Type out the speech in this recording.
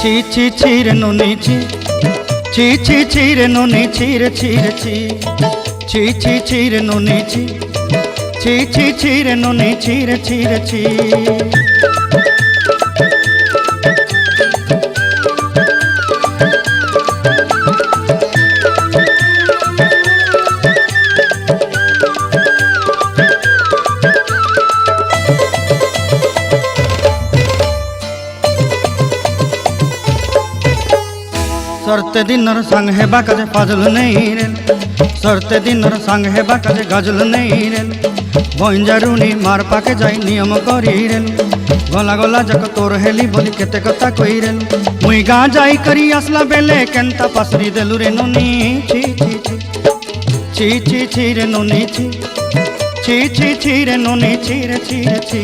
ছি ছি ছি রে নুনি ছি ছি ছি ছি রে নুনি ছি রে ছি রে ছি ছি ছি ছি রে নুনি ছি ছি ছি ছি রে নুনি ছি রে ছি রে ছি। सरते दिनर संग हेबा काजे फाजल नहीं रेल सरते दिनर संग हेबा काजे गजल नहीं रेल बंजारुनी मार पाके जाई नियम करी रेल गला गला जक तोर हेली बोली केते कथा कई रेल मुई गा जाई करी असला बेले केंता पासरी देलु रे नुनी छी छी छी छी छी छी रे नुनी छी छी छी छी रे नुनी छी रे छी रे छी।